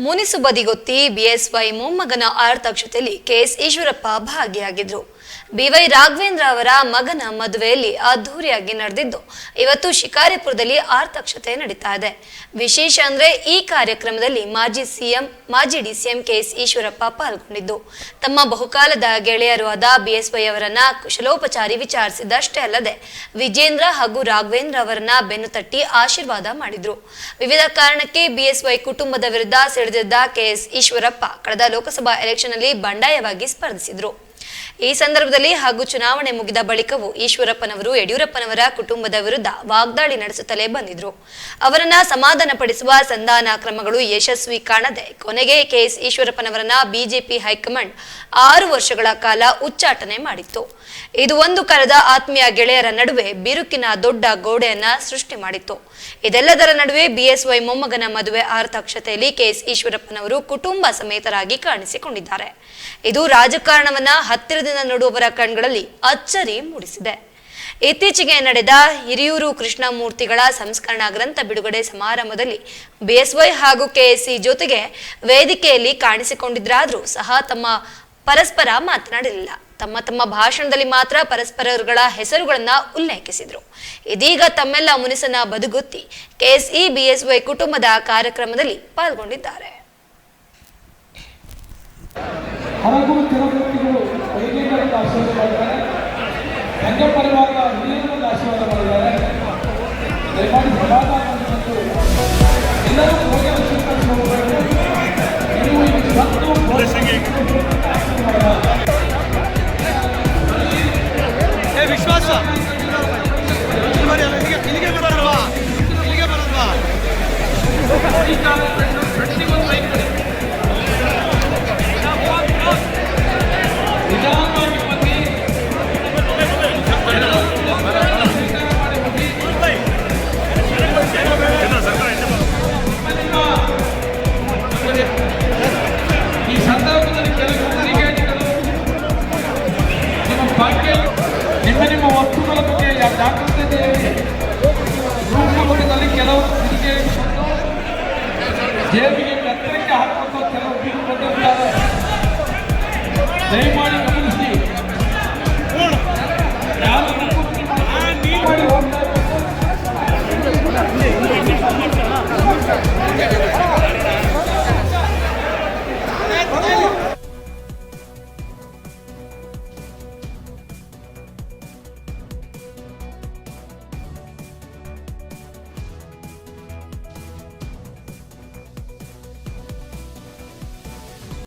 ಮುನಿಸು ಬದಿಗೊತ್ತಿ ಬಿಎಸ್ವೈ ಮೊಮ್ಮಗನ ಆರತಕ್ಷತೆಯಲ್ಲಿ ಕೆಎಸ್ ಈಶ್ವರಪ್ಪ ಭಾಗಿಯಾಗಿದ್ರು. ಬಿವೈ ರಾಘವೇಂದ್ರ ಅವರ ಮಗನ ಮದುವೆಯಲ್ಲಿ ಅದ್ದೂರಿಯಾಗಿ ನಡೆದಿದ್ದು ಇವತ್ತು ಶಿಕಾರಿಪುರದಲ್ಲಿ ಆರತಕ್ಷತೆ ನಡೀತಾ ಇದೆ. ವಿಶೇಷ ಅಂದ್ರೆ ಈ ಕಾರ್ಯಕ್ರಮದಲ್ಲಿ ಮಾಜಿ ಡಿಸಿಎಂ ಕೆಎಸ್ ಈಶ್ವರಪ್ಪ ಪಾಲ್ಗೊಂಡಿದ್ದು ತಮ್ಮ ಬಹುಕಾಲದ ಗೆಳೆಯರು ಆದ ಬಿಎಸ್ವೈ ಅವರನ್ನ ಕುಶಲೋಪಚಾರಿ ವಿಚಾರಿಸಿದ್ದಷ್ಟೇ ಅಲ್ಲದೆ ವಿಜೇಂದ್ರ ಹಾಗೂ ರಾಘವೇಂದ್ರ ಅವರನ್ನ ಬೆನ್ನು ತಟ್ಟಿ ಆಶೀರ್ವಾದ ಮಾಡಿದ್ರು. ವಿವಿಧ ಕಾರಣಕ್ಕೆ ಬಿಎಸ್ವೈ ಕುಟುಂಬದ ವಿರುದ್ಧ ಸಿಡಿದಿದ್ದ ಕೆಎಸ್ ಈಶ್ವರಪ್ಪ ಕಳೆದ ಲೋಕಸಭಾ ಎಲೆಕ್ಷನ್ ನಲ್ಲಿ ಬಂಡಾಯವಾಗಿ ಸ್ಪರ್ಧಿಸಿದ್ರು. ಈ ಸಂದರ್ಭದಲ್ಲಿ ಹಾಗೂ ಚುನಾವಣೆ ಮುಗಿದ ಬಳಿಕವೂ ಈಶ್ವರಪ್ಪನವರು ಯಡಿಯೂರಪ್ಪನವರ ಕುಟುಂಬದ ವಿರುದ್ಧ ವಾಗ್ದಾಳಿ ನಡೆಸುತ್ತಲೇ ಬಂದಿದ್ರು. ಅವರನ್ನ ಸಮಾಧಾನಪಡಿಸುವ ಸಂಧಾನ ಕ್ರಮಗಳು ಯಶಸ್ವಿ ಕಾಣದೆ ಕೊನೆಗೆ ಕೆಎಸ್ ಈಶ್ವರಪ್ಪನವರನ್ನ ಬಿಜೆಪಿ ಹೈಕಮಾಂಡ್ 6 ವರ್ಷಗಳ ಕಾಲ ಉಚ್ಚಾಟನೆ ಮಾಡಿತ್ತು. ಇದು ಒಂದು ಕಾಲದ ಆತ್ಮೀಯ ಗೆಳೆಯರ ನಡುವೆ ಬಿರುಕಿನ ದೊಡ್ಡ ಗೋಡೆಯನ್ನ ಸೃಷ್ಟಿ ಮಾಡಿತ್ತು. ಇದೆಲ್ಲದರ ನಡುವೆ ಬಿಎಸ್ವೈ ಮೊಮ್ಮಗನ ಮದುವೆ ಆರತಕ್ಷತೆಯಲ್ಲಿ ಕೆಎಸ್ ಈಶ್ವರಪ್ಪನವರು ಕುಟುಂಬ ಸಮೇತರಾಗಿ ಕಾಣಿಸಿಕೊಂಡಿದ್ದಾರೆ. ಇದು ರಾಜಕಾರಣವನ್ನ ಹತ್ತಿರದಿಂದ ನೋಡುವವರ ಕಣ್ಗಳಲ್ಲಿ ಅಚ್ಚರಿ ಮೂಡಿಸಿದೆ. ಇತ್ತೀಚೆಗೆ ನಡೆದ ಹಿರಿಯೂರು ಕೃಷ್ಣಮೂರ್ತಿಗಳ ಸಂಸ್ಕರಣಾ ಗ್ರಂಥ ಬಿಡುಗಡೆ ಸಮಾರಂಭದಲ್ಲಿ ಬಿಎಸ್ವೈ ಹಾಗೂ ಕೆಎಸ್ಸಿ ಜೊತೆಗೆ ವೇದಿಕೆಯಲ್ಲಿ ಕಾಣಿಸಿಕೊಂಡಿದ್ರಾದ್ರೂ ಸಹ ತಮ್ಮ ಪರಸ್ಪರ ಮಾತನಾಡಲಿಲ್ಲ. ತಮ್ಮ ಭಾಷಣದಲ್ಲಿ ಮಾತ್ರ ಪರಸ್ಪರಗಳ ಹೆಸರುಗಳನ್ನ ಉಲ್ಲೇಖಿಸಿದ್ರು. ಇದೀಗ ತಮ್ಮೆಲ್ಲ ಮುನಿಸನ್ನ ಬದುಗೊತ್ತಿ ಕೆಎಸ್ಇ ಬಿಎಸ್ವೈ ಕುಟುಂಬದ ಕಾರ್ಯಕ್ರಮದಲ್ಲಿ ಪಾಲ್ಗೊಂಡಿದ್ದಾರೆ. ವಿಶ್ವಾಸ ಇಲ್ಲಿಗೆ ಬರಲ್ವಾ ಈ ಸಂದರ್ಭದಲ್ಲಿ ಕೆಲವು ಕ್ರಿಕೆಟ್ಗಳು ನಿಮ್ಮ ಭಾಗ್ಯ ನಿಮ್ಮ ವಸ್ತುಗಳ ಬಗ್ಗೆ ಜಾಗೃತಿ ರೂಪದಲ್ಲಿ ಕೆಲವು ಜೇಬಿಗೆ ಕತ್ತರಿಕೆ ಹಾಕುವಂತ ಕೆಲವು ದಯಮಾಡಿ